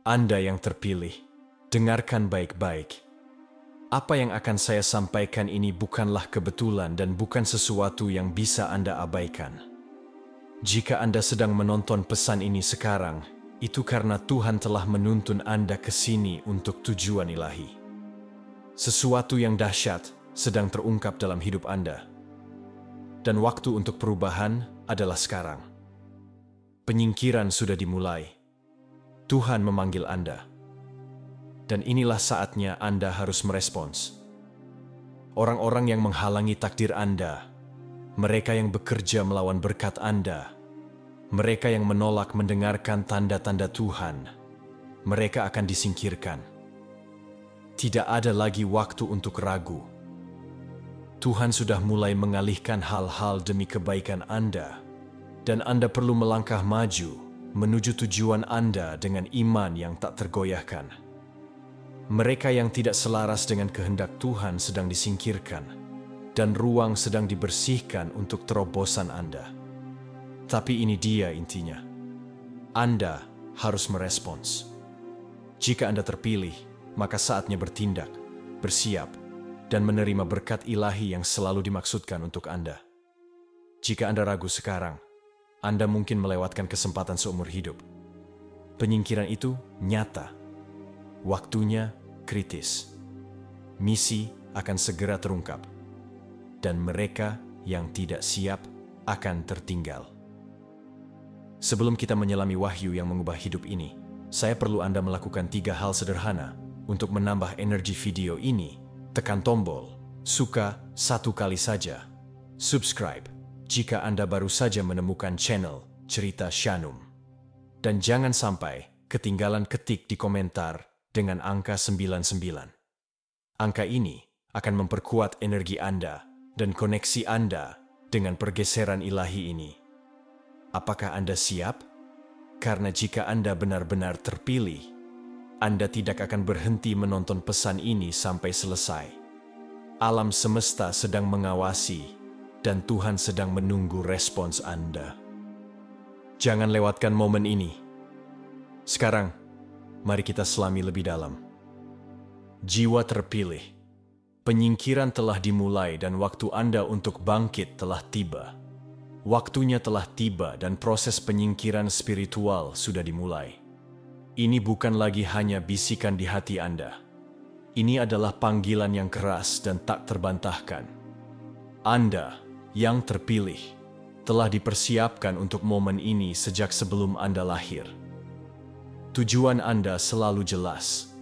Anda yang terpilih, dengarkan baik-baik. Apa yang akan saya sampaikan ini bukanlah kebetulan dan bukan sesuatu yang bisa Anda abaikan. Jika Anda sedang menonton pesan ini sekarang, itu karena Tuhan telah menuntun Anda ke sini untuk tujuan ilahi. Sesuatu yang dahsyat sedang terungkap dalam hidup Anda. Dan waktu untuk perubahan adalah sekarang. Penyingkiran sudah dimulai. Tuhan memanggil Anda. Dan inilah saatnya Anda harus merespons. Orang-orang yang menghalangi takdir Anda, mereka yang bekerja melawan berkat Anda, mereka yang menolak mendengarkan tanda-tanda Tuhan, mereka akan disingkirkan. Tidak ada lagi waktu untuk ragu. Tuhan sudah mulai mengalihkan hal-hal demi kebaikan Anda, dan Anda perlu melangkah maju menuju tujuan Anda dengan iman yang tak tergoyahkan. Mereka yang tidak selaras dengan kehendak Tuhan sedang disingkirkan, dan ruang sedang dibersihkan untuk terobosan Anda. Tapi ini dia intinya. Anda harus merespons. Jika Anda terpilih, maka saatnya bertindak, bersiap, dan menerima berkat ilahi yang selalu dimaksudkan untuk Anda. Jika Anda ragu sekarang, Anda mungkin melewatkan kesempatan seumur hidup. Penyingkiran itu nyata. Waktunya kritis. Misi akan segera terungkap. Dan mereka yang tidak siap akan tertinggal. Sebelum kita menyelami wahyu yang mengubah hidup ini, saya perlu Anda melakukan 3 hal sederhana untuk menambah energi video ini. Tekan tombol suka 1 kali saja. Subscribe jika Anda baru saja menemukan channel Cerita Shanum. Dan jangan sampai ketinggalan ketik di komentar dengan angka 99. Angka ini akan memperkuat energi Anda dan koneksi Anda dengan pergeseran ilahi ini. Apakah Anda siap? Karena jika Anda benar-benar terpilih, Anda tidak akan berhenti menonton pesan ini sampai selesai. Alam semesta sedang mengawasi, dan Tuhan sedang menunggu respons Anda. Jangan lewatkan momen ini. Sekarang, mari kita selami lebih dalam. Jiwa terpilih. Penyingkiran telah dimulai dan waktu Anda untuk bangkit telah tiba. Waktunya telah tiba dan proses penyingkiran spiritual sudah dimulai. Ini bukan lagi hanya bisikan di hati Anda. Ini adalah panggilan yang keras dan tak terbantahkan. Anda yang terpilih telah dipersiapkan untuk momen ini sejak sebelum Anda lahir. Tujuan Anda selalu jelas,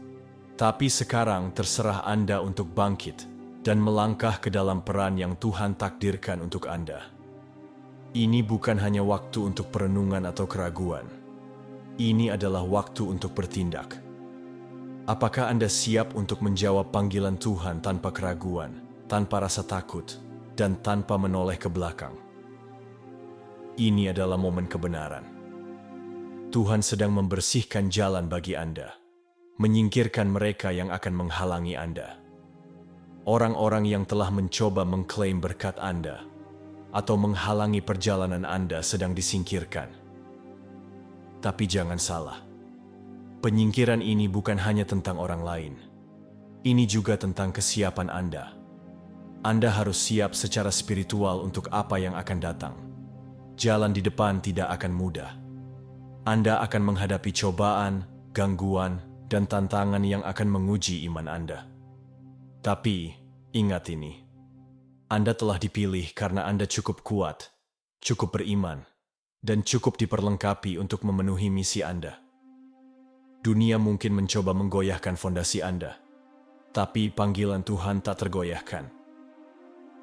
tapi sekarang terserah Anda untuk bangkit dan melangkah ke dalam peran yang Tuhan takdirkan untuk Anda. Ini bukan hanya waktu untuk perenungan atau keraguan. Ini adalah waktu untuk bertindak. Apakah Anda siap untuk menjawab panggilan Tuhan tanpa keraguan, tanpa rasa takut, dan tanpa menoleh ke belakang? Ini adalah momen kebenaran. Tuhan sedang membersihkan jalan bagi Anda, menyingkirkan mereka yang akan menghalangi Anda. Orang-orang yang telah mencoba mengklaim berkat Anda atau menghalangi perjalanan Anda sedang disingkirkan. Tapi jangan salah, penyingkiran ini bukan hanya tentang orang lain. Ini juga tentang kesiapan Anda. Anda harus siap secara spiritual untuk apa yang akan datang. Jalan di depan tidak akan mudah. Anda akan menghadapi cobaan, gangguan, dan tantangan yang akan menguji iman Anda. Tapi, ingat ini. Anda telah dipilih karena Anda cukup kuat, cukup beriman, dan cukup diperlengkapi untuk memenuhi misi Anda. Dunia mungkin mencoba menggoyahkan fondasi Anda, tapi panggilan Tuhan tak tergoyahkan.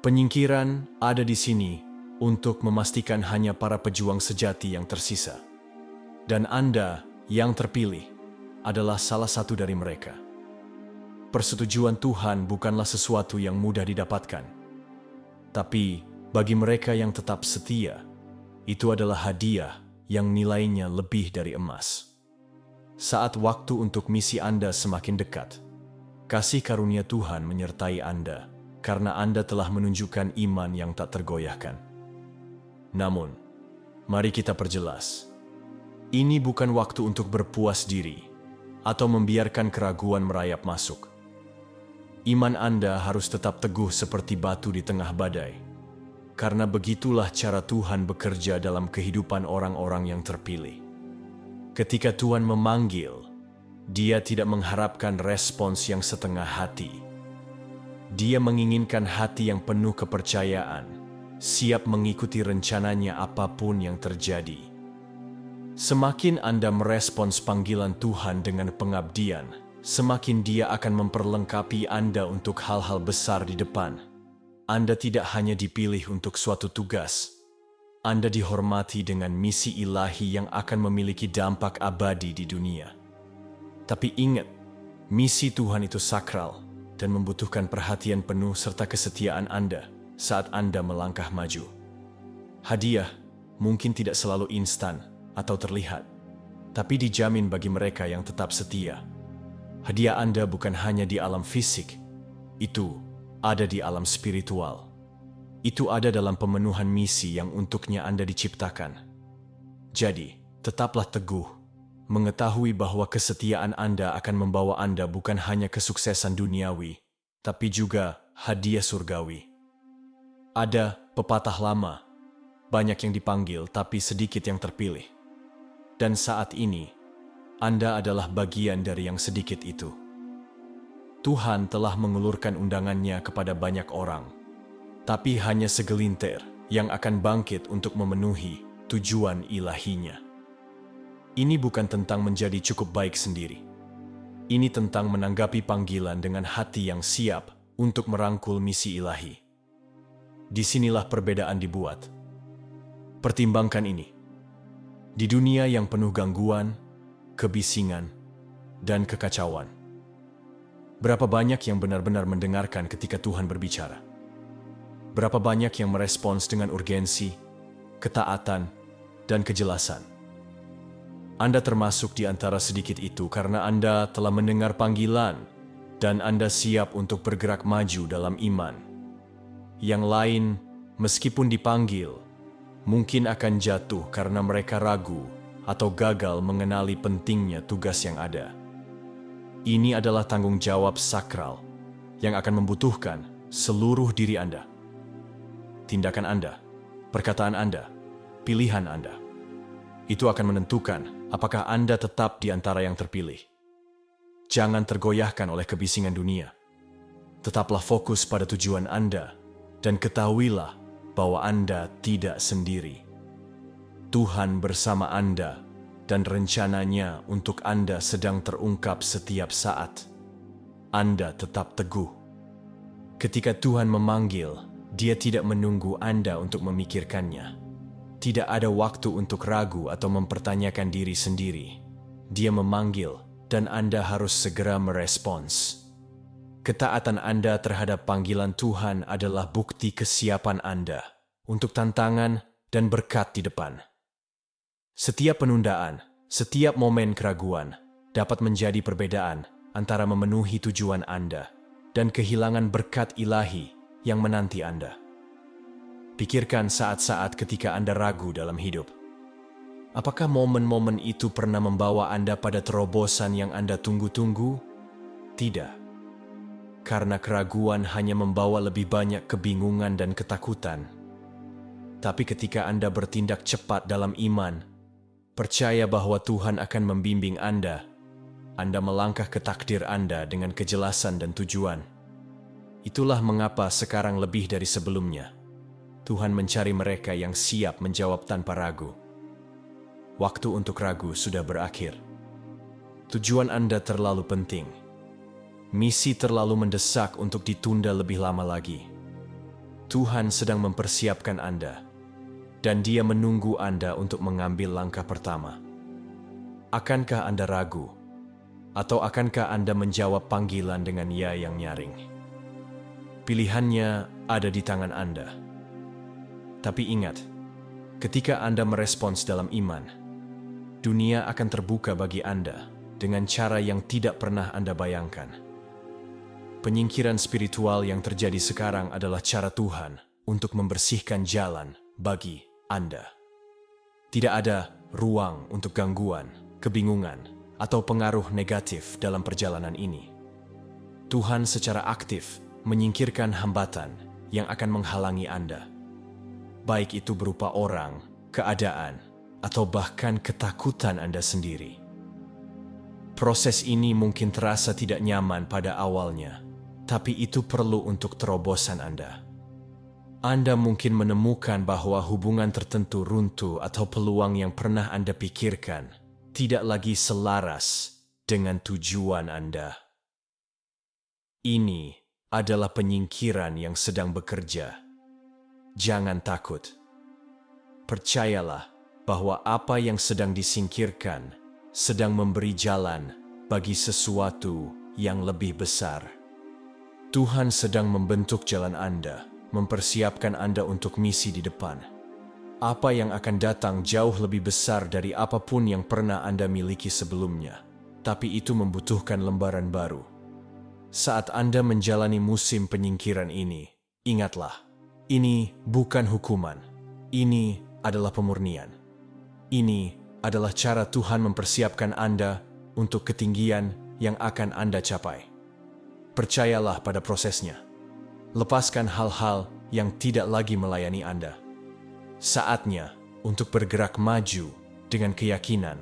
Penyingkiran ada di sini untuk memastikan hanya para pejuang sejati yang tersisa. Dan Anda yang terpilih adalah salah satu dari mereka. Persetujuan Tuhan bukanlah sesuatu yang mudah didapatkan. Tapi bagi mereka yang tetap setia, itu adalah hadiah yang nilainya lebih dari emas. Saat waktu untuk misi Anda semakin dekat, kasih karunia Tuhan menyertai Anda karena Anda telah menunjukkan iman yang tak tergoyahkan. Namun, mari kita perjelas. Ini bukan waktu untuk berpuas diri. atau membiarkan keraguan merayap masuk. Iman Anda harus tetap teguh seperti batu di tengah badai, karena begitulah cara Tuhan bekerja dalam kehidupan orang-orang yang terpilih. Ketika Tuhan memanggil, Dia tidak mengharapkan respons yang setengah hati. Dia menginginkan hati yang penuh kepercayaan, siap mengikuti rencananya apapun yang terjadi. Semakin Anda merespons panggilan Tuhan dengan pengabdian, semakin Dia akan memperlengkapi Anda untuk hal-hal besar di depan. Anda tidak hanya dipilih untuk suatu tugas, Anda dihormati dengan misi ilahi yang akan memiliki dampak abadi di dunia. Tapi ingat, misi Tuhan itu sakral dan membutuhkan perhatian penuh serta kesetiaan Anda saat Anda melangkah maju. Hadiah mungkin tidak selalu instan atau terlihat, tapi dijamin bagi mereka yang tetap setia. Hadiah Anda bukan hanya di alam fisik, itu ada di alam spiritual. Itu ada dalam pemenuhan misi yang untuknya Anda diciptakan. Jadi, tetaplah teguh, mengetahui bahwa kesetiaan Anda akan membawa Anda bukan hanya kesuksesan duniawi, tapi juga hadiah surgawi. Ada pepatah lama, banyak yang dipanggil tapi sedikit yang terpilih. Dan saat ini, Anda adalah bagian dari yang sedikit itu. Tuhan telah mengulurkan undangannya kepada banyak orang, tapi hanya segelintir yang akan bangkit untuk memenuhi tujuan ilahinya. Ini bukan tentang menjadi cukup baik sendiri. Ini tentang menanggapi panggilan dengan hati yang siap untuk merangkul misi ilahi. Disinilah perbedaan dibuat. Pertimbangkan ini. Di dunia yang penuh gangguan, kebisingan, dan kekacauan, berapa banyak yang benar-benar mendengarkan ketika Tuhan berbicara? Berapa banyak yang merespons dengan urgensi, ketaatan, dan kejelasan? Anda termasuk di antara sedikit itu karena Anda telah mendengar panggilan dan Anda siap untuk bergerak maju dalam iman. Yang lain, meskipun dipanggil, mungkin akan jatuh karena mereka ragu atau gagal mengenali pentingnya tugas yang ada. Ini adalah tanggung jawab sakral yang akan membutuhkan seluruh diri Anda. Tindakan Anda, perkataan Anda, pilihan Anda. Itu akan menentukan apakah Anda tetap di antara yang terpilih. Jangan tergoyahkan oleh kebisingan dunia. Tetaplah fokus pada tujuan Anda dan ketahuilah bahwa Anda tidak sendiri. Tuhan bersama Anda dan rencananya untuk Anda sedang terungkap setiap saat. Anda tetap teguh. Ketika Tuhan memanggil, Dia tidak menunggu Anda untuk memikirkannya. Tidak ada waktu untuk ragu atau mempertanyakan diri sendiri. Dia memanggil dan Anda harus segera merespons. Ketaatan Anda terhadap panggilan Tuhan adalah bukti kesiapan Anda untuk tantangan dan berkat di depan. Setiap penundaan, setiap momen keraguan dapat menjadi perbedaan antara memenuhi tujuan Anda dan kehilangan berkat ilahi yang menanti Anda. Pikirkan saat-saat ketika Anda ragu dalam hidup. Apakah momen-momen itu pernah membawa Anda pada terobosan yang Anda tunggu-tunggu? Tidak. Karena keraguan hanya membawa lebih banyak kebingungan dan ketakutan. Tapi ketika Anda bertindak cepat dalam iman, percaya bahwa Tuhan akan membimbing Anda melangkah ke takdir Anda dengan kejelasan dan tujuan. Itulah mengapa sekarang lebih dari sebelumnya, Tuhan mencari mereka yang siap menjawab tanpa ragu. Waktu untuk ragu sudah berakhir. Tujuan Anda terlalu penting. Misi terlalu mendesak untuk ditunda lebih lama lagi. Tuhan sedang mempersiapkan Anda, dan Dia menunggu Anda untuk mengambil langkah pertama. Akankah Anda ragu? Atau akankah Anda menjawab panggilan dengan ya yang nyaring? Pilihannya ada di tangan Anda. Tapi ingat, ketika Anda merespons dalam iman, dunia akan terbuka bagi Anda dengan cara yang tidak pernah Anda bayangkan. Penyingkiran spiritual yang terjadi sekarang adalah cara Tuhan untuk membersihkan jalan bagi Anda. Tidak ada ruang untuk gangguan, kebingungan, atau pengaruh negatif dalam perjalanan ini. Tuhan secara aktif menyingkirkan hambatan yang akan menghalangi Anda, baik itu berupa orang, keadaan, atau bahkan ketakutan Anda sendiri. Proses ini mungkin terasa tidak nyaman pada awalnya, tapi itu perlu untuk terobosan Anda. Anda mungkin menemukan bahwa hubungan tertentu runtuh atau peluang yang pernah Anda pikirkan tidak lagi selaras dengan tujuan Anda. Ini adalah penyingkiran yang sedang bekerja. Jangan takut. Percayalah bahwa apa yang sedang disingkirkan sedang memberi jalan bagi sesuatu yang lebih besar. Tuhan sedang membentuk jalan Anda, mempersiapkan Anda untuk misi di depan. Apa yang akan datang jauh lebih besar dari apapun yang pernah Anda miliki sebelumnya, tapi itu membutuhkan lembaran baru. Saat Anda menjalani musim penyingkiran ini, ingatlah, ini bukan hukuman, ini adalah pemurnian. Ini adalah cara Tuhan mempersiapkan Anda untuk ketinggian yang akan Anda capai. Percayalah pada prosesnya. Lepaskan hal-hal yang tidak lagi melayani Anda. Saatnya untuk bergerak maju dengan keyakinan,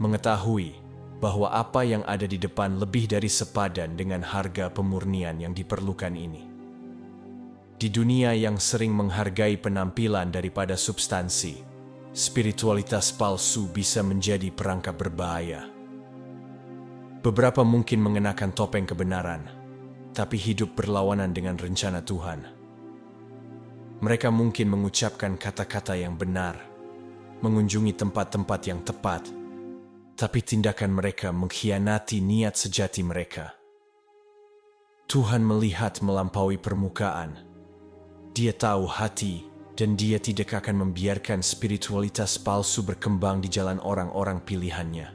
mengetahui bahwa apa yang ada di depan lebih dari sepadan dengan harga pemurnian yang diperlukan ini. Di dunia yang sering menghargai penampilan daripada substansi, spiritualitas palsu bisa menjadi perangkap berbahaya. Beberapa mungkin mengenakan topeng kebenaran, tapi hidup berlawanan dengan rencana Tuhan. Mereka mungkin mengucapkan kata-kata yang benar, mengunjungi tempat-tempat yang tepat, tapi tindakan mereka mengkhianati niat sejati mereka. Tuhan melihat melampaui permukaan. Dia tahu hati, dan Dia tidak akan membiarkan spiritualitas palsu berkembang di jalan orang-orang pilihannya.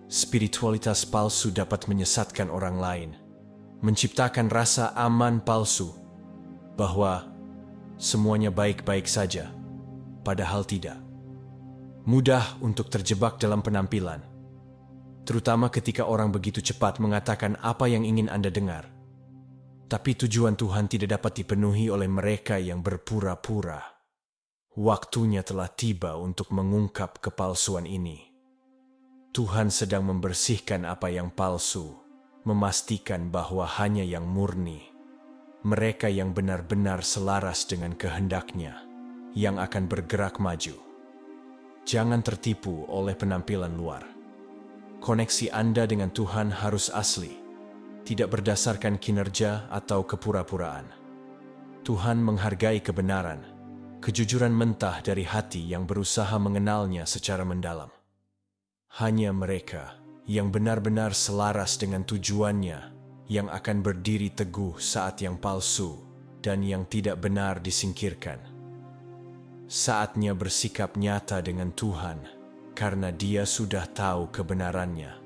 Spiritualitas palsu dapat menyesatkan orang lain, menciptakan rasa aman palsu, bahwa semuanya baik-baik saja, padahal tidak. Mudah untuk terjebak dalam penampilan, terutama ketika orang begitu cepat mengatakan apa yang ingin Anda dengar. Tapi tujuan Tuhan tidak dapat dipenuhi oleh mereka yang berpura-pura. Waktunya telah tiba untuk mengungkap kepalsuan ini. Tuhan sedang membersihkan apa yang palsu, memastikan bahwa hanya yang murni, mereka yang benar-benar selaras dengan kehendaknya, yang akan bergerak maju. Jangan tertipu oleh penampilan luar. Koneksi Anda dengan Tuhan harus asli, tidak berdasarkan kinerja atau kepura-puraan. Tuhan menghargai kebenaran, kejujuran mentah dari hati yang berusaha mengenalnya secara mendalam. Hanya mereka yang benar-benar selaras dengan tujuannya yang akan berdiri teguh saat yang palsu dan yang tidak benar disingkirkan. Saatnya bersikap nyata dengan Tuhan karena Dia sudah tahu kebenarannya.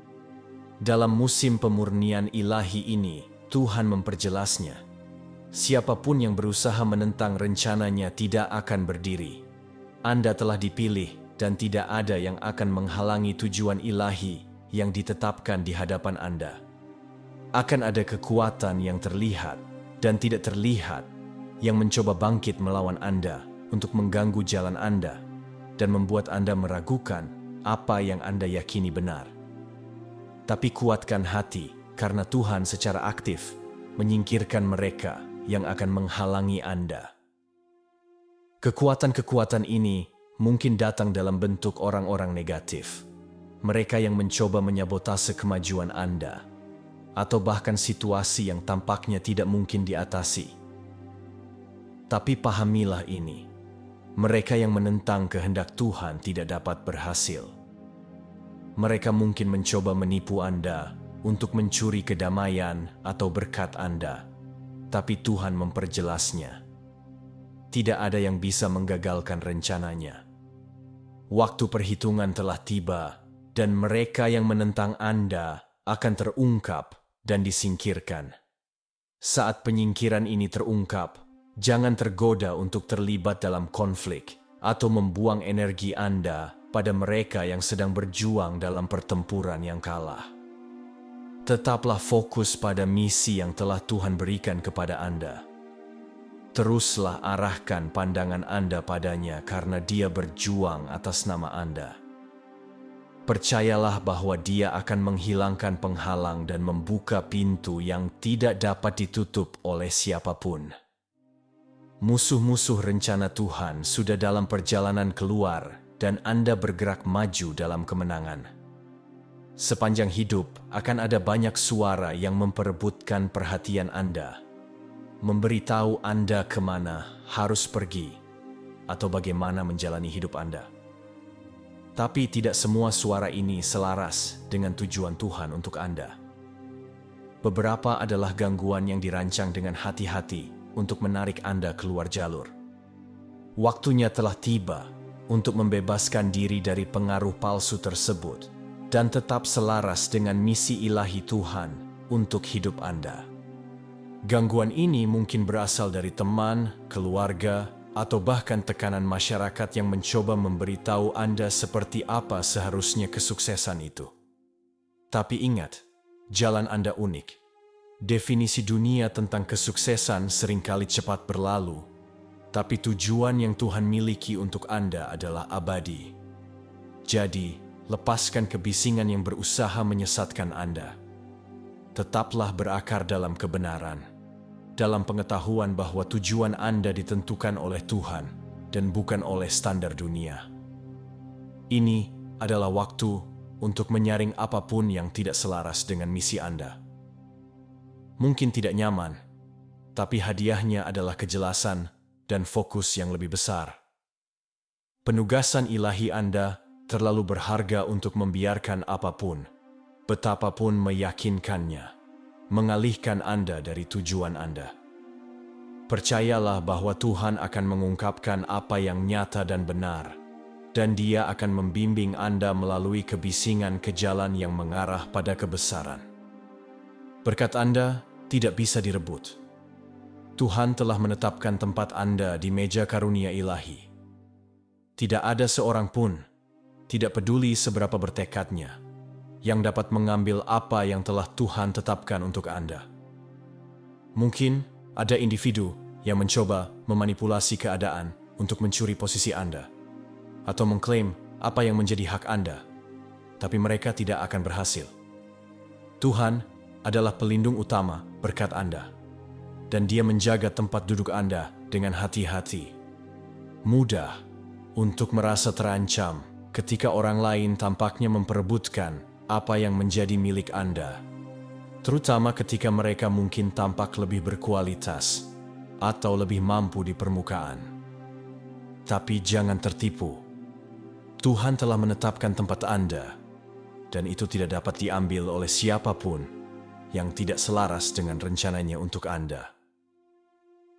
Dalam musim pemurnian ilahi ini, Tuhan memperjelasnya. Siapapun yang berusaha menentang rencananya tidak akan berdiri. Anda telah dipilih dan tidak ada yang akan menghalangi tujuan ilahi yang ditetapkan di hadapan Anda. Akan ada kekuatan yang terlihat dan tidak terlihat yang mencoba bangkit melawan Anda untuk mengganggu jalan Anda dan membuat Anda meragukan apa yang Anda yakini benar. Tapi kuatkan hati, karena Tuhan secara aktif menyingkirkan mereka yang akan menghalangi Anda. Kekuatan-kekuatan ini mungkin datang dalam bentuk orang-orang negatif, mereka yang mencoba menyabotase kemajuan Anda, atau bahkan situasi yang tampaknya tidak mungkin diatasi. Tapi pahamilah ini, mereka yang menentang kehendak Tuhan tidak dapat berhasil. Mereka mungkin mencoba menipu Anda untuk mencuri kedamaian atau berkat Anda, tapi Tuhan memperjelasnya. Tidak ada yang bisa menggagalkan rencananya. Waktu perhitungan telah tiba, dan mereka yang menentang Anda akan terungkap dan disingkirkan. Saat penyingkiran ini terungkap, jangan tergoda untuk terlibat dalam konflik atau membuang energi Anda pada mereka yang sedang berjuang dalam pertempuran yang kalah. Tetaplah fokus pada misi yang telah Tuhan berikan kepada Anda. Teruslah arahkan pandangan Anda padanya karena Dia berjuang atas nama Anda. Percayalah bahwa Dia akan menghilangkan penghalang dan membuka pintu yang tidak dapat ditutup oleh siapapun. Musuh-musuh rencana Tuhan sudah dalam perjalanan keluar dan Anda bergerak maju dalam kemenangan. Sepanjang hidup akan ada banyak suara yang memperebutkan perhatian Anda, memberitahu Anda kemana harus pergi atau bagaimana menjalani hidup Anda. Tapi tidak semua suara ini selaras dengan tujuan Tuhan untuk Anda. Beberapa adalah gangguan yang dirancang dengan hati-hati untuk menarik Anda keluar jalur. Waktunya telah tiba untuk membebaskan diri dari pengaruh palsu tersebut dan tetap selaras dengan misi ilahi Tuhan untuk hidup Anda. Gangguan ini mungkin berasal dari teman, keluarga, atau bahkan tekanan masyarakat yang mencoba memberitahu Anda seperti apa seharusnya kesuksesan itu. Tapi ingat, jalan Anda unik. Definisi dunia tentang kesuksesan seringkali cepat berlalu, tapi tujuan yang Tuhan miliki untuk Anda adalah abadi. Jadi, lepaskan kebisingan yang berusaha menyesatkan Anda. Tetaplah berakar dalam kebenaran, dalam pengetahuan bahwa tujuan Anda ditentukan oleh Tuhan dan bukan oleh standar dunia. Ini adalah waktu untuk menyaring apapun yang tidak selaras dengan misi Anda. Mungkin tidak nyaman, tapi hadiahnya adalah kejelasan dan fokus yang lebih besar. Penugasan ilahi Anda terlalu berharga untuk membiarkan apapun, betapapun meyakinkannya, mengalihkan Anda dari tujuan Anda. Percayalah bahwa Tuhan akan mengungkapkan apa yang nyata dan benar, dan Dia akan membimbing Anda melalui kebisingan ke jalan yang mengarah pada kebesaran. Berkat Anda tidak bisa direbut. Tuhan telah menetapkan tempat Anda di meja karunia ilahi. Tidak ada seorang pun, tidak peduli seberapa bertekadnya, yang dapat mengambil apa yang telah Tuhan tetapkan untuk Anda. Mungkin ada individu yang mencoba memanipulasi keadaan untuk mencuri posisi Anda, atau mengklaim apa yang menjadi hak Anda, tapi mereka tidak akan berhasil. Tuhan adalah pelindung utama berkat Anda, dan Dia menjaga tempat duduk Anda dengan hati-hati. Mudah untuk merasa terancam ketika orang lain tampaknya memperebutkan apa yang menjadi milik Anda, terutama ketika mereka mungkin tampak lebih berkualitas atau lebih mampu di permukaan. Tapi jangan tertipu. Tuhan telah menetapkan tempat Anda, dan itu tidak dapat diambil oleh siapapun yang tidak selaras dengan rencananya untuk Anda.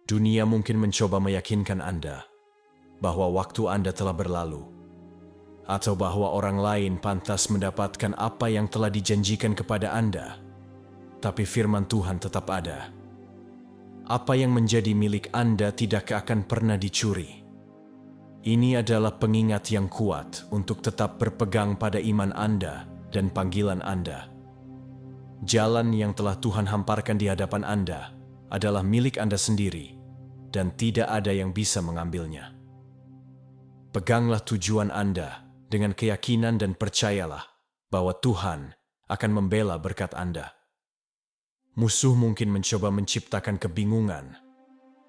Dunia mungkin mencoba meyakinkan Anda bahwa waktu Anda telah berlalu, atau bahwa orang lain pantas mendapatkan apa yang telah dijanjikan kepada Anda. Tapi firman Tuhan tetap ada. Apa yang menjadi milik Anda tidak akan pernah dicuri. Ini adalah pengingat yang kuat untuk tetap berpegang pada iman Anda dan panggilan Anda. Jalan yang telah Tuhan hamparkan di hadapan Anda adalah milik Anda sendiri, dan tidak ada yang bisa mengambilnya. Peganglah tujuan Anda dengan keyakinan dan percayalah bahwa Tuhan akan membela berkat Anda. Musuh mungkin mencoba menciptakan kebingungan,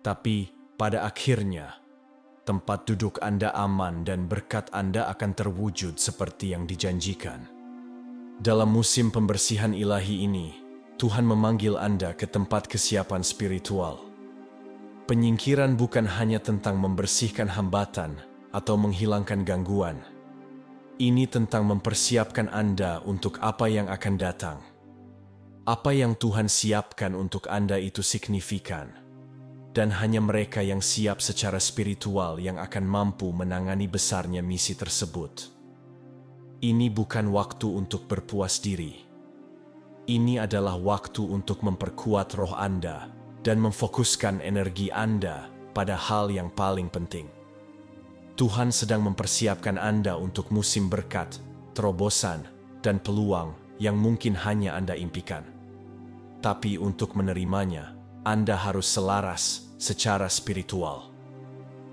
tapi pada akhirnya tempat duduk Anda aman dan berkat Anda akan terwujud seperti yang dijanjikan. Dalam musim pembersihan ilahi ini, Tuhan memanggil Anda ke tempat kesiapan spiritual. Penyingkiran bukan hanya tentang membersihkan hambatan atau menghilangkan gangguan. Ini tentang mempersiapkan Anda untuk apa yang akan datang. Apa yang Tuhan siapkan untuk Anda itu signifikan, dan hanya mereka yang siap secara spiritual yang akan mampu menangani besarnya misi tersebut. Ini bukan waktu untuk berpuas diri. Ini adalah waktu untuk memperkuat roh Anda dan memfokuskan energi Anda pada hal yang paling penting. Tuhan sedang mempersiapkan Anda untuk musim berkat, terobosan, dan peluang yang mungkin hanya Anda impikan. Tapi untuk menerimanya, Anda harus selaras secara spiritual.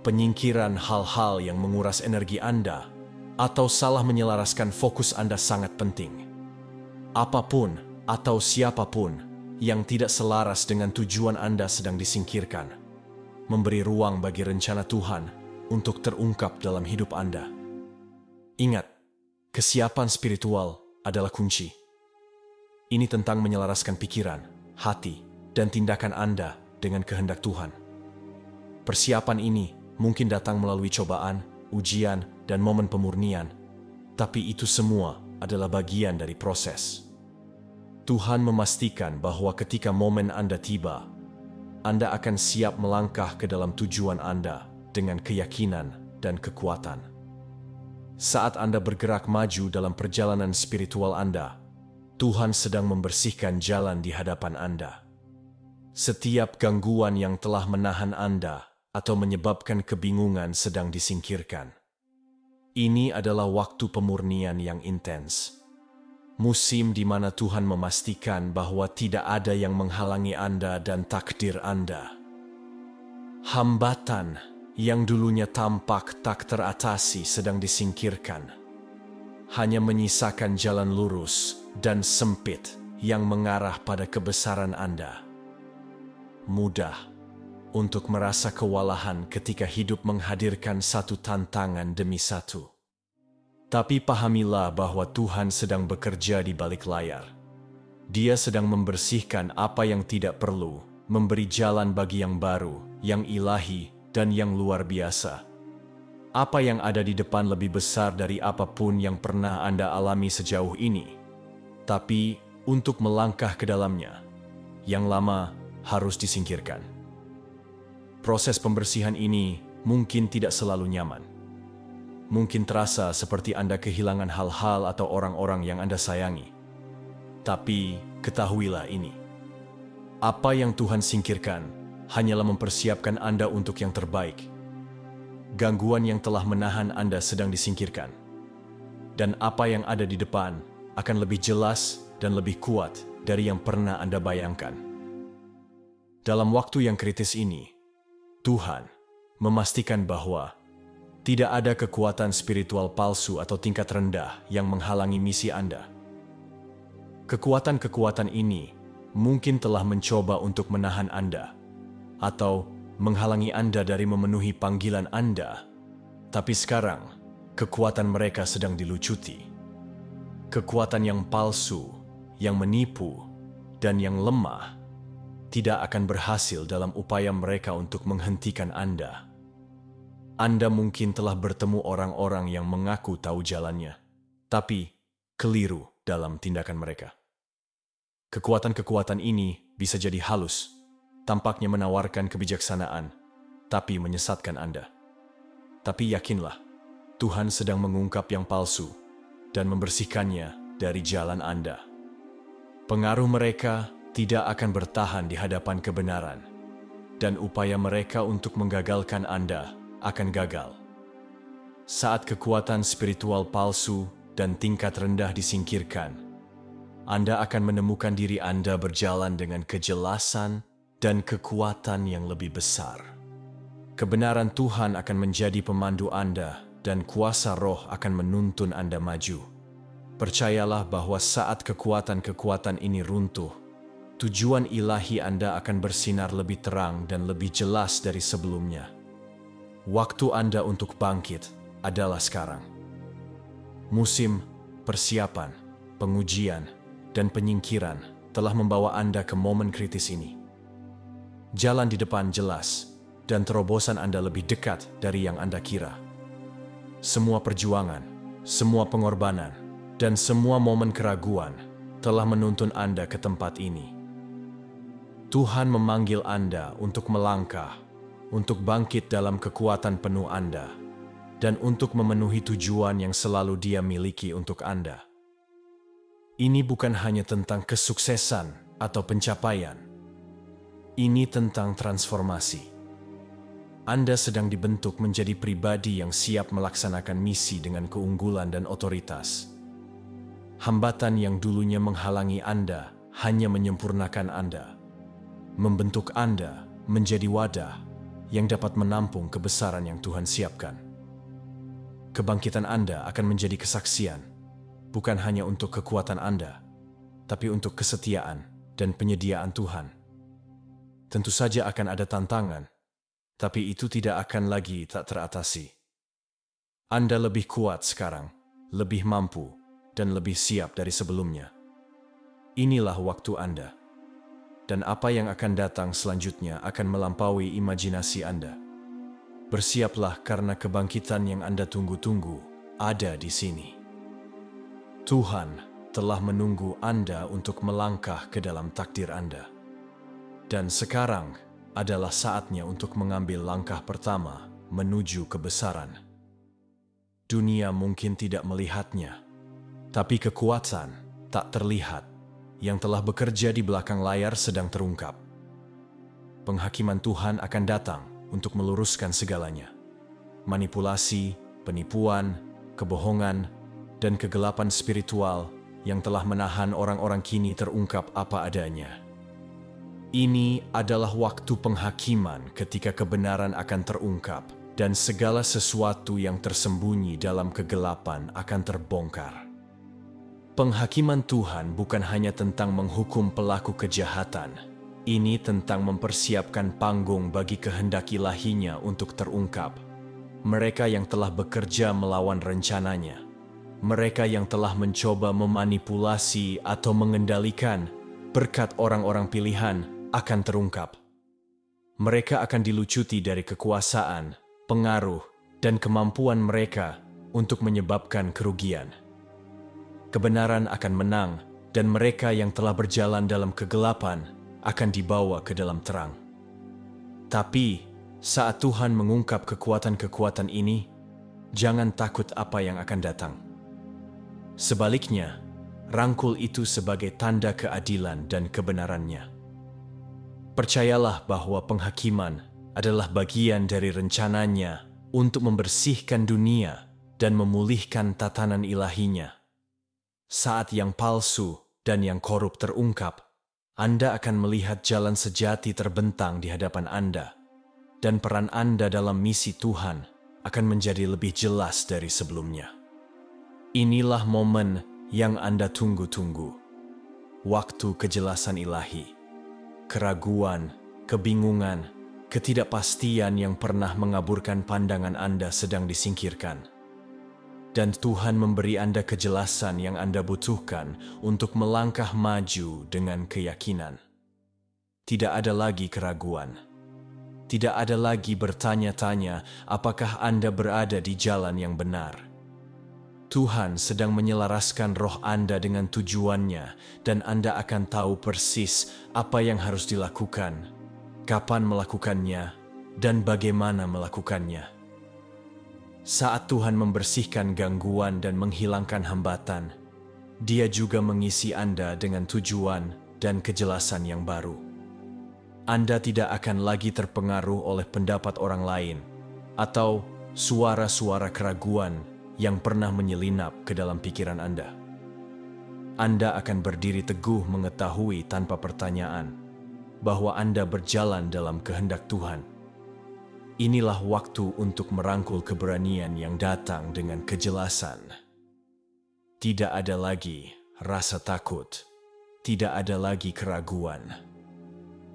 Penyingkiran hal-hal yang menguras energi Anda atau salah menyelaraskan fokus Anda sangat penting. Apapun atau siapapun yang tidak selaras dengan tujuan Anda sedang disingkirkan, memberi ruang bagi rencana Tuhan untuk terungkap dalam hidup Anda. Ingat, kesiapan spiritual adalah kunci. Ini tentang menyelaraskan pikiran, hati, dan tindakan Anda dengan kehendak Tuhan. Persiapan ini mungkin datang melalui cobaan, ujian, dan momen pemurnian, tapi itu semua adalah bagian dari proses. Tuhan memastikan bahwa ketika momen Anda tiba, Anda akan siap melangkah ke dalam tujuan Anda dengan keyakinan dan kekuatan. Saat Anda bergerak maju dalam perjalanan spiritual Anda, Tuhan sedang membersihkan jalan di hadapan Anda. Setiap gangguan yang telah menahan Anda atau menyebabkan kebingungan sedang disingkirkan. Ini adalah waktu pemurnian yang intens. Musim di mana Tuhan memastikan bahwa tidak ada yang menghalangi Anda dan takdir Anda. Hambatan yang dulunya tampak tak teratasi sedang disingkirkan. Hanya menyisakan jalan lurus dan sempit yang mengarah pada kebesaran Anda. Mudah untuk merasa kewalahan ketika hidup menghadirkan satu tantangan demi satu. Tapi pahamilah bahwa Tuhan sedang bekerja di balik layar. Dia sedang membersihkan apa yang tidak perlu, memberi jalan bagi yang baru, yang ilahi, dan yang luar biasa. Apa yang ada di depan lebih besar dari apapun yang pernah Anda alami sejauh ini. Tapi untuk melangkah ke dalamnya, yang lama harus disingkirkan. Proses pembersihan ini mungkin tidak selalu nyaman. Mungkin terasa seperti Anda kehilangan hal-hal atau orang-orang yang Anda sayangi. Tapi ketahuilah ini. Apa yang Tuhan singkirkan hanyalah mempersiapkan Anda untuk yang terbaik. Gangguan yang telah menahan Anda sedang disingkirkan. Dan apa yang ada di depan akan lebih jelas dan lebih kuat dari yang pernah Anda bayangkan. Dalam waktu yang kritis ini, Tuhan memastikan bahwa tidak ada kekuatan spiritual palsu atau tingkat rendah yang menghalangi misi Anda. Kekuatan-kekuatan ini mungkin telah mencoba untuk menahan Anda atau menghalangi Anda dari memenuhi panggilan Anda. Tapi sekarang, kekuatan mereka sedang dilucuti. Kekuatan yang palsu, yang menipu, dan yang lemah tidak akan berhasil dalam upaya mereka untuk menghentikan Anda. Anda mungkin telah bertemu orang-orang yang mengaku tahu jalannya, tapi keliru dalam tindakan mereka. Kekuatan-kekuatan ini bisa jadi halus, tampaknya menawarkan kebijaksanaan, tapi menyesatkan Anda. Tapi yakinlah, Tuhan sedang mengungkap yang palsu dan membersihkannya dari jalan Anda. Pengaruh mereka tidak akan bertahan di hadapan kebenaran, dan upaya mereka untuk menggagalkan Anda akan gagal. Saat kekuatan spiritual palsu dan tingkat rendah disingkirkan, Anda akan menemukan diri Anda berjalan dengan kejelasan dan kekuatan yang lebih besar. Kebenaran Tuhan akan menjadi pemandu Anda dan kuasa Roh akan menuntun Anda maju. Percayalah bahwa saat kekuatan-kekuatan ini runtuh, tujuan ilahi Anda akan bersinar lebih terang dan lebih jelas dari sebelumnya. Waktu Anda untuk bangkit adalah sekarang. Musim persiapan, pengujian, dan penyingkiran telah membawa Anda ke momen kritis ini. Jalan di depan jelas, dan terobosan Anda lebih dekat dari yang Anda kira. Semua perjuangan, semua pengorbanan, dan semua momen keraguan telah menuntun Anda ke tempat ini. Tuhan memanggil Anda untuk melangkah, untuk bangkit dalam kekuatan penuh Anda, dan untuk memenuhi tujuan yang selalu Dia miliki untuk Anda. Ini bukan hanya tentang kesuksesan atau pencapaian. Ini tentang transformasi. Anda sedang dibentuk menjadi pribadi yang siap melaksanakan misi dengan keunggulan dan otoritas. Hambatan yang dulunya menghalangi Anda hanya menyempurnakan Anda, membentuk Anda menjadi wadah yang dapat menampung kebesaran yang Tuhan siapkan. Kebangkitan Anda akan menjadi kesaksian, bukan hanya untuk kekuatan Anda, tapi untuk kesetiaan dan penyediaan Tuhan. Tentu saja akan ada tantangan, tapi itu tidak akan lagi tak teratasi. Anda lebih kuat sekarang, lebih mampu, dan lebih siap dari sebelumnya. Inilah waktu Anda. Dan apa yang akan datang selanjutnya akan melampaui imajinasi Anda. Bersiaplah karena kebangkitan yang Anda tunggu-tunggu ada di sini. Tuhan telah menunggu Anda untuk melangkah ke dalam takdir Anda. Dan sekarang adalah saatnya untuk mengambil langkah pertama menuju kebesaran. Dunia mungkin tidak melihatnya, tapi kekuatan tak terlihat yang telah bekerja di belakang layar sedang terungkap. Penghakiman Tuhan akan datang untuk meluruskan segalanya. Manipulasi, penipuan, kebohongan, dan kegelapan spiritual yang telah menahan orang-orang kini terungkap apa adanya. Ini adalah waktu penghakiman ketika kebenaran akan terungkap dan segala sesuatu yang tersembunyi dalam kegelapan akan terbongkar. Penghakiman Tuhan bukan hanya tentang menghukum pelaku kejahatan. Ini tentang mempersiapkan panggung bagi kehendak ilahinya untuk terungkap. Mereka yang telah bekerja melawan rencananya, mereka yang telah mencoba memanipulasi atau mengendalikan berkat orang-orang pilihan akan terungkap. Mereka akan dilucuti dari kekuasaan, pengaruh, dan kemampuan mereka untuk menyebabkan kerugian. Kebenaran akan menang, dan mereka yang telah berjalan dalam kegelapan akan dibawa ke dalam terang. Tapi, saat Tuhan mengungkap kekuatan-kekuatan ini, jangan takut apa yang akan datang. Sebaliknya, rangkul itu sebagai tanda keadilan dan kebenarannya. Percayalah bahwa penghakiman adalah bagian dari rencananya untuk membersihkan dunia dan memulihkan tatanan ilahinya. Saat yang palsu dan yang korup terungkap, Anda akan melihat jalan sejati terbentang di hadapan Anda, dan peran Anda dalam misi Tuhan akan menjadi lebih jelas dari sebelumnya. Inilah momen yang Anda tunggu-tunggu. Waktu kejelasan ilahi. Keraguan, kebingungan, ketidakpastian yang pernah mengaburkan pandangan Anda sedang disingkirkan. Dan Tuhan memberi Anda kejelasan yang Anda butuhkan untuk melangkah maju dengan keyakinan. Tidak ada lagi keraguan. Tidak ada lagi bertanya-tanya apakah Anda berada di jalan yang benar. Tuhan sedang menyelaraskan roh Anda dengan tujuannya, dan Anda akan tahu persis apa yang harus dilakukan, kapan melakukannya, dan bagaimana melakukannya. Saat Tuhan membersihkan gangguan dan menghilangkan hambatan, Dia juga mengisi Anda dengan tujuan dan kejelasan yang baru. Anda tidak akan lagi terpengaruh oleh pendapat orang lain atau suara-suara keraguan yang pernah menyelinap ke dalam pikiran Anda. Anda akan berdiri teguh mengetahui tanpa pertanyaan bahwa Anda berjalan dalam kehendak Tuhan. Inilah waktu untuk merangkul keberanian yang datang dengan kejelasan. Tidak ada lagi rasa takut, tidak ada lagi keraguan.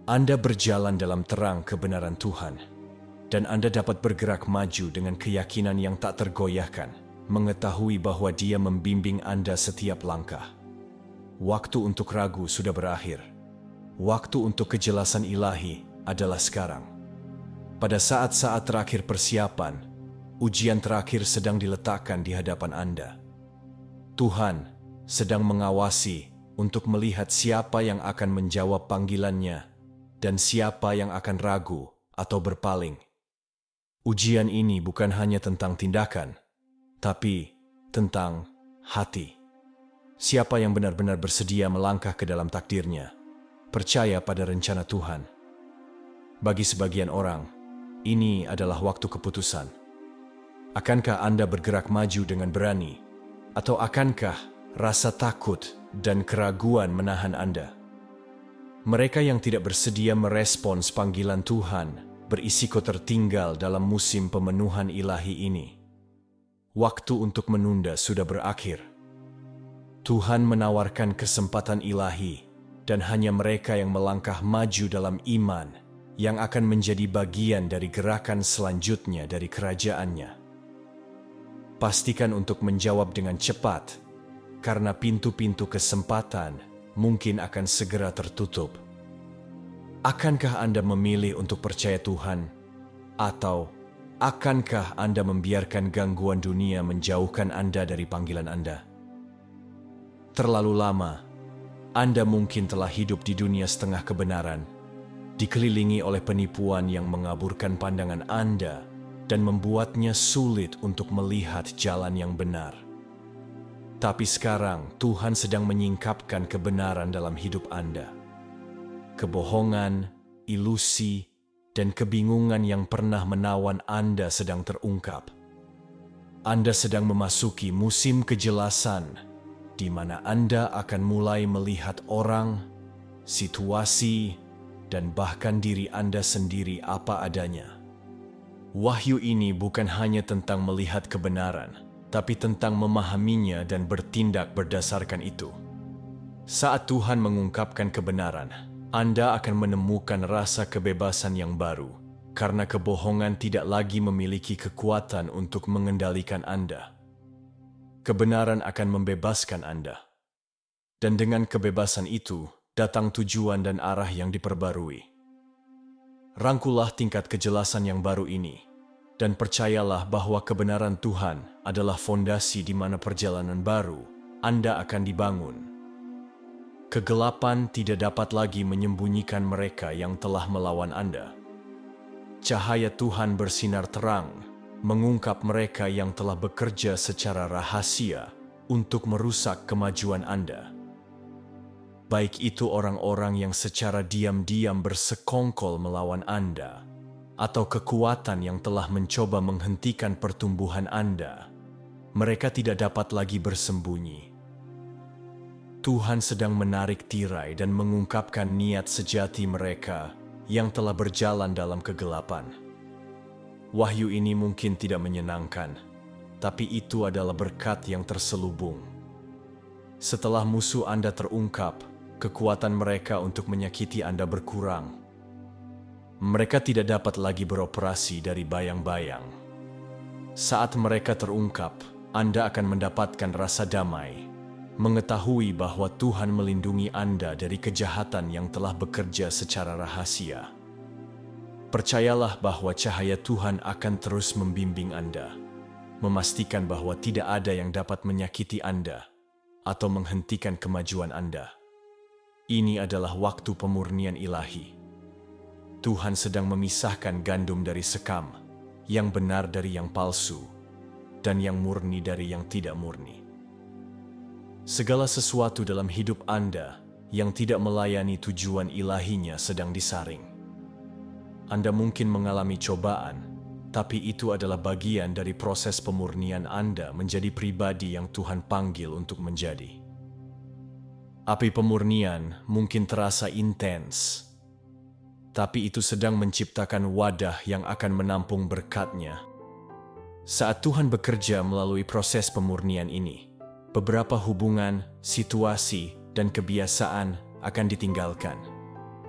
Anda berjalan dalam terang kebenaran Tuhan, dan Anda dapat bergerak maju dengan keyakinan yang tak tergoyahkan, mengetahui bahwa Dia membimbing Anda setiap langkah. Waktu untuk ragu sudah berakhir. Waktu untuk kejelasan ilahi adalah sekarang. Pada saat-saat terakhir persiapan, ujian terakhir sedang diletakkan di hadapan Anda. Tuhan sedang mengawasi untuk melihat siapa yang akan menjawab panggilannya dan siapa yang akan ragu atau berpaling. Ujian ini bukan hanya tentang tindakan, tapi tentang hati. Siapa yang benar-benar bersedia melangkah ke dalam takdirnya, percaya pada rencana Tuhan. Bagi sebagian orang, ini adalah waktu keputusan. Akankah Anda bergerak maju dengan berani? Atau akankah rasa takut dan keraguan menahan Anda? Mereka yang tidak bersedia merespons panggilan Tuhan berisiko tertinggal dalam musim pemenuhan ilahi ini. Waktu untuk menunda sudah berakhir. Tuhan menawarkan kesempatan ilahi, dan hanya mereka yang melangkah maju dalam iman yang akan menjadi bagian dari gerakan selanjutnya dari kerajaannya. Pastikan untuk menjawab dengan cepat, karena pintu-pintu kesempatan mungkin akan segera tertutup. Akankah Anda memilih untuk percaya Tuhan, atau akankah Anda membiarkan gangguan dunia menjauhkan Anda dari panggilan Anda? Terlalu lama, Anda mungkin telah hidup di dunia setengah kebenaran, dikelilingi oleh penipuan yang mengaburkan pandangan Anda dan membuatnya sulit untuk melihat jalan yang benar. Tapi sekarang Tuhan sedang menyingkapkan kebenaran dalam hidup Anda. Kebohongan, ilusi, dan kebingungan yang pernah menawan Anda sedang terungkap. Anda sedang memasuki musim kejelasan, di mana Anda akan mulai melihat orang, situasi, dan bahkan diri Anda sendiri apa adanya. Wahyu ini bukan hanya tentang melihat kebenaran, tapi tentang memahaminya dan bertindak berdasarkan itu. Saat Tuhan mengungkapkan kebenaran, Anda akan menemukan rasa kebebasan yang baru, karena kebohongan tidak lagi memiliki kekuatan untuk mengendalikan Anda. Kebenaran akan membebaskan Anda. Dan dengan kebebasan itu, datang tujuan dan arah yang diperbarui. Rangkulah tingkat kejelasan yang baru ini, dan percayalah bahwa kebenaran Tuhan adalah fondasi di mana perjalanan baru Anda akan dibangun. Kegelapan tidak dapat lagi menyembunyikan mereka yang telah melawan Anda. Cahaya Tuhan bersinar terang, mengungkap mereka yang telah bekerja secara rahasia untuk merusak kemajuan Anda. Baik itu orang-orang yang secara diam-diam bersekongkol melawan Anda, atau kekuatan yang telah mencoba menghentikan pertumbuhan Anda, mereka tidak dapat lagi bersembunyi. Tuhan sedang menarik tirai dan mengungkapkan niat sejati mereka yang telah berjalan dalam kegelapan. Wahyu ini mungkin tidak menyenangkan, tapi itu adalah berkat yang terselubung. Setelah musuh Anda terungkap, kekuatan mereka untuk menyakiti Anda berkurang. Mereka tidak dapat lagi beroperasi dari bayang-bayang. Saat mereka terungkap, Anda akan mendapatkan rasa damai, mengetahui bahwa Tuhan melindungi Anda dari kejahatan yang telah bekerja secara rahasia. Percayalah bahwa cahaya Tuhan akan terus membimbing Anda, memastikan bahwa tidak ada yang dapat menyakiti Anda atau menghentikan kemajuan Anda. Ini adalah waktu pemurnian ilahi. Tuhan sedang memisahkan gandum dari sekam, yang benar dari yang palsu, dan yang murni dari yang tidak murni. Segala sesuatu dalam hidup Anda yang tidak melayani tujuan ilahinya sedang disaring. Anda mungkin mengalami cobaan, tapi itu adalah bagian dari proses pemurnian Anda menjadi pribadi yang Tuhan panggil untuk menjadi. Api pemurnian mungkin terasa intens, tapi itu sedang menciptakan wadah yang akan menampung berkat-Nya. Saat Tuhan bekerja melalui proses pemurnian ini, beberapa hubungan, situasi, dan kebiasaan akan ditinggalkan.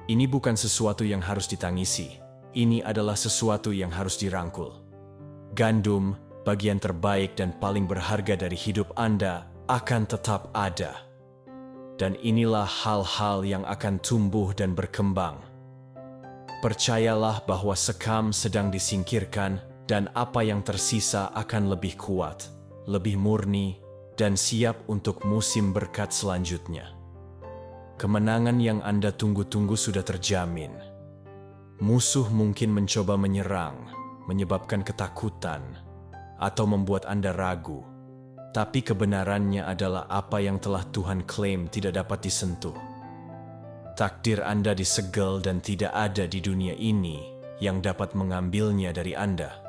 Ini bukan sesuatu yang harus ditangisi, ini adalah sesuatu yang harus dirangkul. Gandum, bagian terbaik dan paling berharga dari hidup Anda, akan tetap ada. Dan inilah hal-hal yang akan tumbuh dan berkembang. Percayalah bahwa sekam sedang disingkirkan dan apa yang tersisa akan lebih kuat, lebih murni, dan siap untuk musim berkat selanjutnya. Kemenangan yang Anda tunggu-tunggu sudah terjamin. Musuh mungkin mencoba menyerang, menyebabkan ketakutan, atau membuat Anda ragu. Tapi kebenarannya adalah apa yang telah Tuhan klaim tidak dapat disentuh. Takdir Anda disegel dan tidak ada di dunia ini yang dapat mengambilnya dari Anda.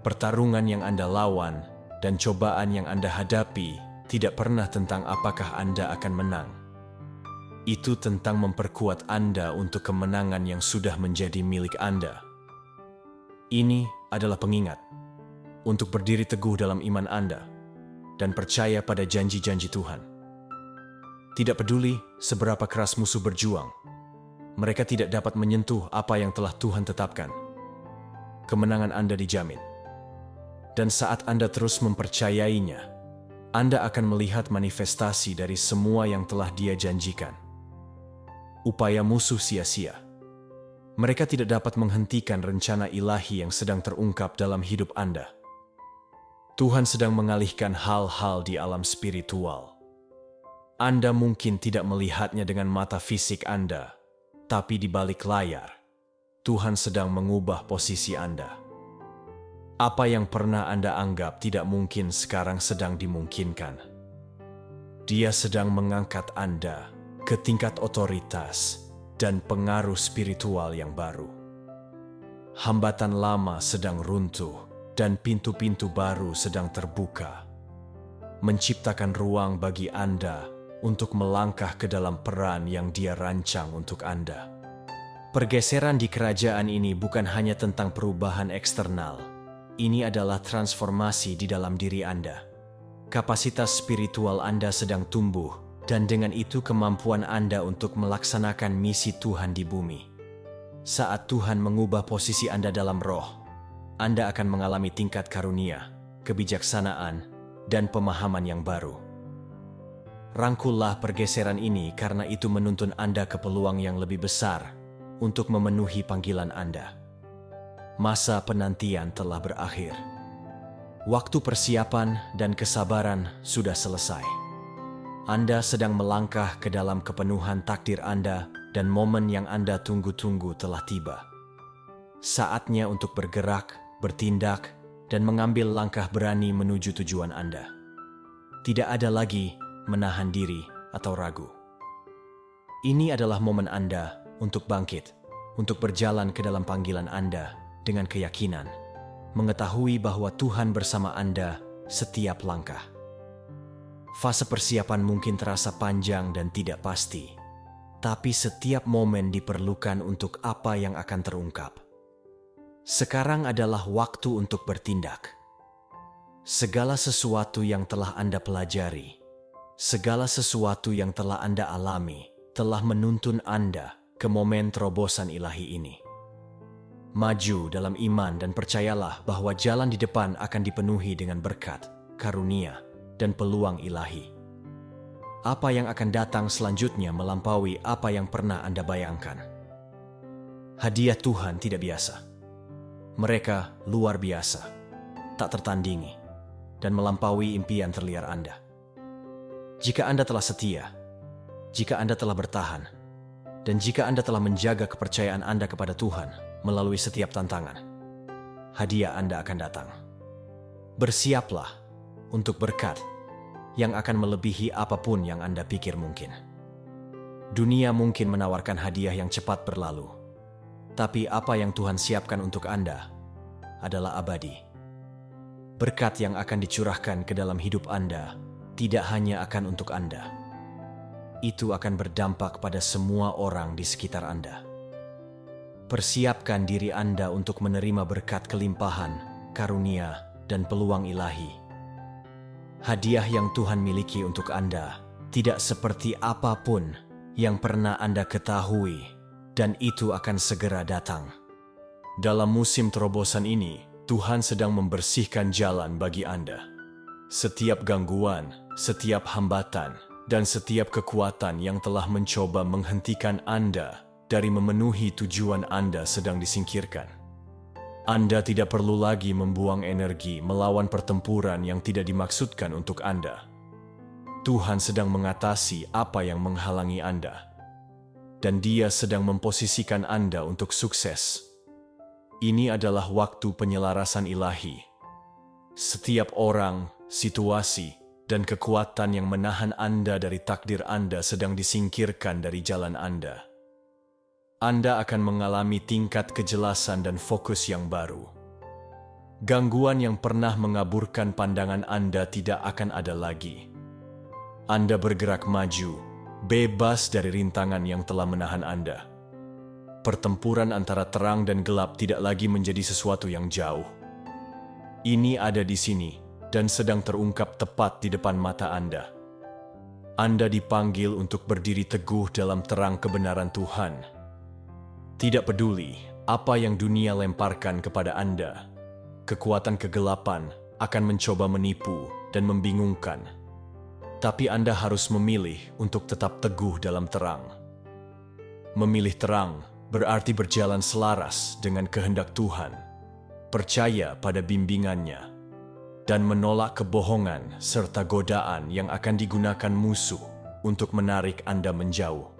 Pertarungan yang Anda lawan dan cobaan yang Anda hadapi tidak pernah tentang apakah Anda akan menang. Itu tentang memperkuat Anda untuk kemenangan yang sudah menjadi milik Anda. Ini adalah pengingat untuk berdiri teguh dalam iman Anda dan percaya pada janji-janji Tuhan. Tidak peduli seberapa keras musuh berjuang, mereka tidak dapat menyentuh apa yang telah Tuhan tetapkan. Kemenangan Anda dijamin. Dan saat Anda terus mempercayainya, Anda akan melihat manifestasi dari semua yang telah Dia janjikan. Upaya musuh sia-sia. Mereka tidak dapat menghentikan rencana ilahi yang sedang terungkap dalam hidup Anda. Tuhan sedang mengalihkan hal-hal di alam spiritual. Anda mungkin tidak melihatnya dengan mata fisik Anda, tapi di balik layar, Tuhan sedang mengubah posisi Anda. Apa yang pernah Anda anggap tidak mungkin sekarang sedang dimungkinkan. Dia sedang mengangkat Anda ke tingkat otoritas dan pengaruh spiritual yang baru. Hambatan lama sedang runtuh dan pintu-pintu baru sedang terbuka, menciptakan ruang bagi Anda untuk melangkah ke dalam peran yang Dia rancang untuk Anda. Pergeseran di kerajaan ini bukan hanya tentang perubahan eksternal. Ini adalah transformasi di dalam diri Anda. Kapasitas spiritual Anda sedang tumbuh, dan dengan itu kemampuan Anda untuk melaksanakan misi Tuhan di bumi. Saat Tuhan mengubah posisi Anda dalam roh, Anda akan mengalami tingkat karunia, kebijaksanaan, dan pemahaman yang baru. Rangkullah pergeseran ini karena itu menuntun Anda ke peluang yang lebih besar untuk memenuhi panggilan Anda. Masa penantian telah berakhir. Waktu persiapan dan kesabaran sudah selesai. Anda sedang melangkah ke dalam kepenuhan takdir Anda dan momen yang Anda tunggu-tunggu telah tiba. Saatnya untuk bergerak, bertindak, dan mengambil langkah berani menuju tujuan Anda. Tidak ada lagi menahan diri atau ragu. Ini adalah momen Anda untuk bangkit, untuk berjalan ke dalam panggilan Anda dengan keyakinan, mengetahui bahwa Tuhan bersama Anda setiap langkah. Fase persiapan mungkin terasa panjang dan tidak pasti, tapi setiap momen diperlukan untuk apa yang akan terungkap. Sekarang adalah waktu untuk bertindak. Segala sesuatu yang telah Anda pelajari, segala sesuatu yang telah Anda alami, telah menuntun Anda ke momen terobosan ilahi ini. Maju dalam iman dan percayalah bahwa jalan di depan akan dipenuhi dengan berkat, karunia, dan peluang ilahi. Apa yang akan datang selanjutnya melampaui apa yang pernah Anda bayangkan. Hadiah Tuhan tidak biasa. Mereka luar biasa, tak tertandingi, dan melampaui impian terliar Anda. Jika Anda telah setia, jika Anda telah bertahan, dan jika Anda telah menjaga kepercayaan Anda kepada Tuhan melalui setiap tantangan, hadiah Anda akan datang. Bersiaplah untuk berkat yang akan melebihi apapun yang Anda pikir mungkin. Dunia mungkin menawarkan hadiah yang cepat berlalu, tapi apa yang Tuhan siapkan untuk Anda adalah abadi. Berkat yang akan dicurahkan ke dalam hidup Anda tidak hanya akan untuk Anda. Itu akan berdampak pada semua orang di sekitar Anda. Persiapkan diri Anda untuk menerima berkat kelimpahan, karunia, dan peluang ilahi. Hadiah yang Tuhan miliki untuk Anda tidak seperti apapun yang pernah Anda ketahui, dan itu akan segera datang. Dalam musim terobosan ini, Tuhan sedang membersihkan jalan bagi Anda. Setiap gangguan, setiap hambatan, dan setiap kekuatan yang telah mencoba menghentikan Anda dari memenuhi tujuan Anda sedang disingkirkan. Anda tidak perlu lagi membuang energi melawan pertempuran yang tidak dimaksudkan untuk Anda. Tuhan sedang mengatasi apa yang menghalangi Anda, dan Dia sedang memposisikan Anda untuk sukses. Ini adalah waktu penyelarasan ilahi. Setiap orang, situasi, dan kekuatan yang menahan Anda dari takdir Anda sedang disingkirkan dari jalan Anda. Anda akan mengalami tingkat kejelasan dan fokus yang baru. Gangguan yang pernah mengaburkan pandangan Anda tidak akan ada lagi. Anda bergerak maju, bebas dari rintangan yang telah menahan Anda. Pertempuran antara terang dan gelap tidak lagi menjadi sesuatu yang jauh. Ini ada di sini dan sedang terungkap tepat di depan mata Anda. Anda dipanggil untuk berdiri teguh dalam terang kebenaran Tuhan. Tidak peduli apa yang dunia lemparkan kepada Anda, kekuatan kegelapan akan mencoba menipu dan membingungkan. Tapi Anda harus memilih untuk tetap teguh dalam terang. Memilih terang berarti berjalan selaras dengan kehendak Tuhan, percaya pada bimbingannya, dan menolak kebohongan serta godaan yang akan digunakan musuh untuk menarik Anda menjauh.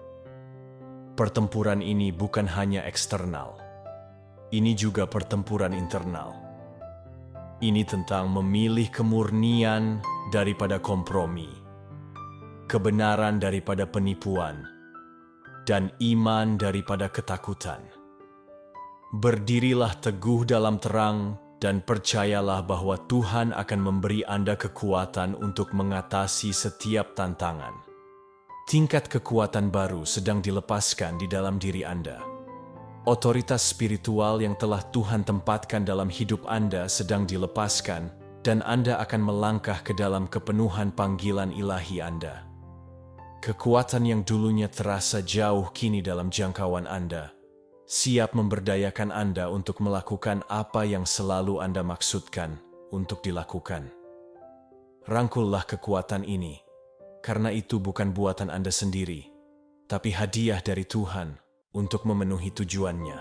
Pertempuran ini bukan hanya eksternal. Ini juga pertempuran internal. Ini tentang memilih kemurnian daripada kompromi, kebenaran daripada penipuan, dan iman daripada ketakutan. Berdirilah teguh dalam terang dan percayalah bahwa Tuhan akan memberi Anda kekuatan untuk mengatasi setiap tantangan. Tingkat kekuatan baru sedang dilepaskan di dalam diri Anda. Otoritas spiritual yang telah Tuhan tempatkan dalam hidup Anda sedang dilepaskan, dan Anda akan melangkah ke dalam kepenuhan panggilan ilahi Anda. Kekuatan yang dulunya terasa jauh kini dalam jangkauan Anda, siap memberdayakan Anda untuk melakukan apa yang selalu Anda maksudkan untuk dilakukan. Rangkullah kekuatan ini, karena itu bukan buatan Anda sendiri, tapi hadiah dari Tuhan untuk memenuhi tujuannya.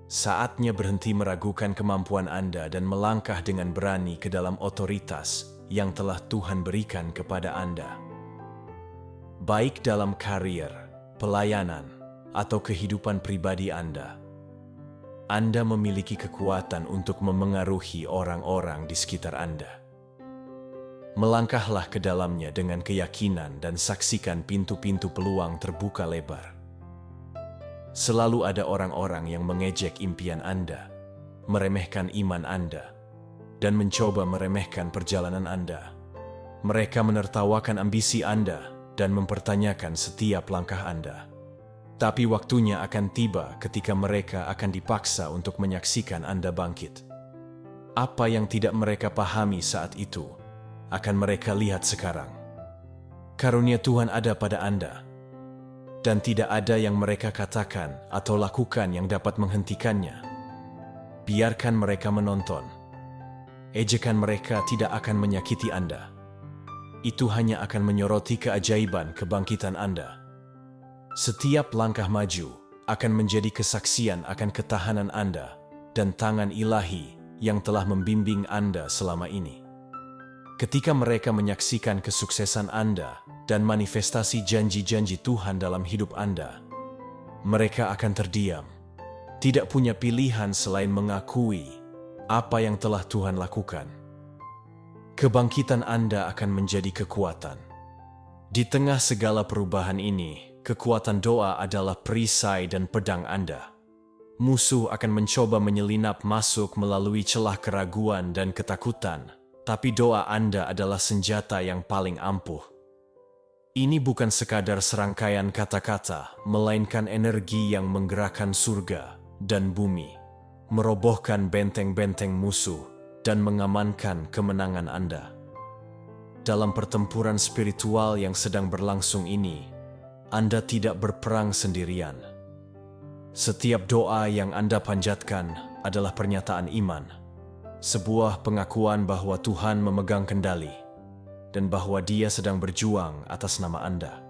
Saatnya berhenti meragukan kemampuan Anda dan melangkah dengan berani ke dalam otoritas yang telah Tuhan berikan kepada Anda. Baik dalam karier, pelayanan, atau kehidupan pribadi Anda memiliki kekuatan untuk memengaruhi orang-orang di sekitar Anda. Melangkahlah ke dalamnya dengan keyakinan dan saksikan pintu-pintu peluang terbuka lebar. Selalu ada orang-orang yang mengejek impian Anda, meremehkan iman Anda, dan mencoba meremehkan perjalanan Anda. Mereka menertawakan ambisi Anda dan mempertanyakan setiap langkah Anda. Tapi waktunya akan tiba ketika mereka akan dipaksa untuk menyaksikan Anda bangkit. Apa yang tidak mereka pahami saat itu akan mereka lihat sekarang. Karunia Tuhan ada pada Anda, dan tidak ada yang mereka katakan atau lakukan yang dapat menghentikannya. Biarkan mereka menonton. Ejekan mereka tidak akan menyakiti Anda. Itu hanya akan menyoroti keajaiban kebangkitan Anda. Setiap langkah maju akan menjadi kesaksian akan ketahanan Anda dan tangan ilahi yang telah membimbing Anda selama ini. Ketika mereka menyaksikan kesuksesan Anda dan manifestasi janji-janji Tuhan dalam hidup Anda, mereka akan terdiam, tidak punya pilihan selain mengakui apa yang telah Tuhan lakukan. Kebangkitan Anda akan menjadi kekuatan. Di tengah segala perubahan ini, kekuatan doa adalah perisai dan pedang Anda. Musuh akan mencoba menyelinap masuk melalui celah keraguan dan ketakutan, tapi doa Anda adalah senjata yang paling ampuh. Ini bukan sekadar serangkaian kata-kata, melainkan energi yang menggerakkan surga dan bumi, merobohkan benteng-benteng musuh, dan mengamankan kemenangan Anda. Dalam pertempuran spiritual yang sedang berlangsung ini, Anda tidak berperang sendirian. Setiap doa yang Anda panjatkan adalah pernyataan iman. Sebuah pengakuan bahwa Tuhan memegang kendali dan bahwa Dia sedang berjuang atas nama Anda.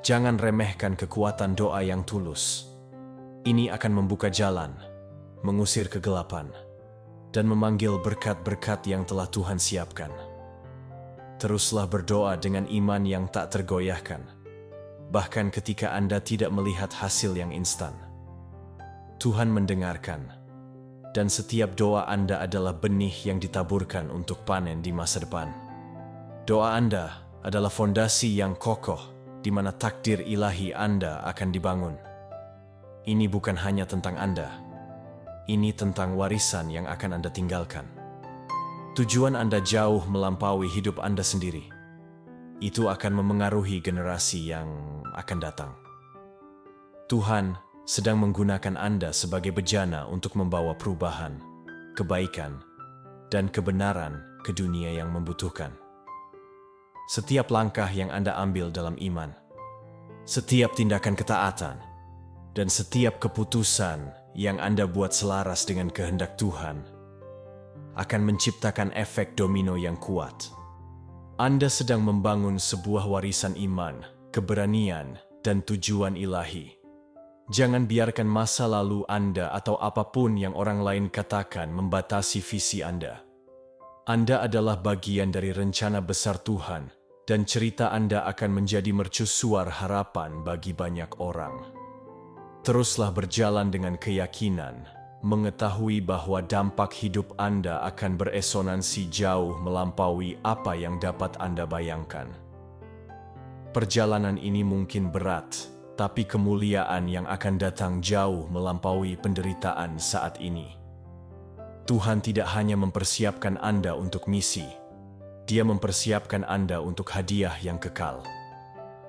Jangan remehkan kekuatan doa yang tulus. Ini akan membuka jalan, mengusir kegelapan, dan memanggil berkat-berkat yang telah Tuhan siapkan. Teruslah berdoa dengan iman yang tak tergoyahkan, bahkan ketika Anda tidak melihat hasil yang instan. Tuhan mendengarkan, dan setiap doa Anda adalah benih yang ditaburkan untuk panen di masa depan. Doa Anda adalah fondasi yang kokoh di mana takdir ilahi Anda akan dibangun. Ini bukan hanya tentang Anda. Ini tentang warisan yang akan Anda tinggalkan. Tujuan Anda jauh melampaui hidup Anda sendiri. Itu akan memengaruhi generasi yang akan datang. Tuhan sedang menggunakan Anda sebagai bejana untuk membawa perubahan, kebaikan, dan kebenaran ke dunia yang membutuhkan. Setiap langkah yang Anda ambil dalam iman, setiap tindakan ketaatan, dan setiap keputusan yang Anda buat selaras dengan kehendak Tuhan akan menciptakan efek domino yang kuat. Anda sedang membangun sebuah warisan iman, keberanian, dan tujuan ilahi. Jangan biarkan masa lalu Anda atau apapun yang orang lain katakan membatasi visi Anda. Anda adalah bagian dari rencana besar Tuhan, dan cerita Anda akan menjadi mercusuar harapan bagi banyak orang. Teruslah berjalan dengan keyakinan, mengetahui bahwa dampak hidup Anda akan beresonansi jauh melampaui apa yang dapat Anda bayangkan. Perjalanan ini mungkin berat, tapi kemuliaan yang akan datang jauh melampaui penderitaan saat ini. Tuhan tidak hanya mempersiapkan Anda untuk misi, Dia mempersiapkan Anda untuk hadiah yang kekal.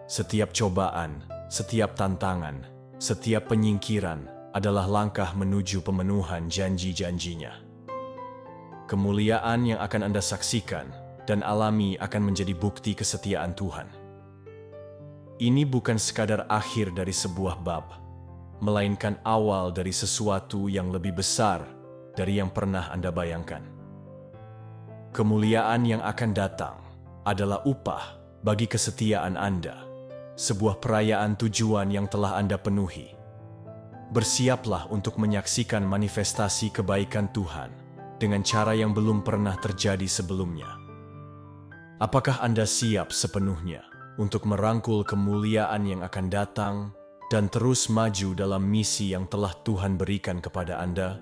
Setiap cobaan, setiap tantangan, setiap penyingkiran adalah langkah menuju pemenuhan janji-janjinya. Kemuliaan yang akan Anda saksikan dan alami akan menjadi bukti kesetiaan Tuhan. Ini bukan sekadar akhir dari sebuah bab, melainkan awal dari sesuatu yang lebih besar dari yang pernah Anda bayangkan. Kemuliaan yang akan datang adalah upah bagi kesetiaan Anda, sebuah perayaan tujuan yang telah Anda penuhi. Bersiaplah untuk menyaksikan manifestasi kebaikan Tuhan dengan cara yang belum pernah terjadi sebelumnya. Apakah Anda siap sepenuhnya untuk merangkul kemuliaan yang akan datang dan terus maju dalam misi yang telah Tuhan berikan kepada Anda?